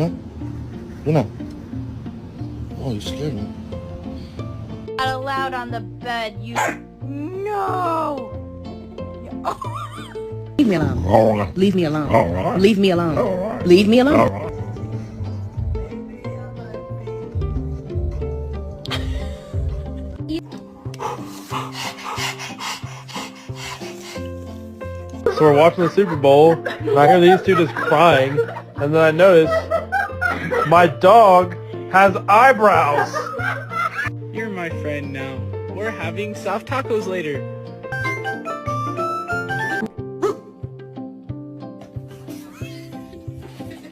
Luna? Luna? Oh, you scared me. Not allowed on the bed, you... No! Leave me alone. All right. Leave me alone. All right. Leave me alone. All right. Leave me alone. All right. So we're watching the Super Bowl, and I hear these two just crying, and then I notice my dog has eyebrows. You're my friend now. We're having soft tacos later.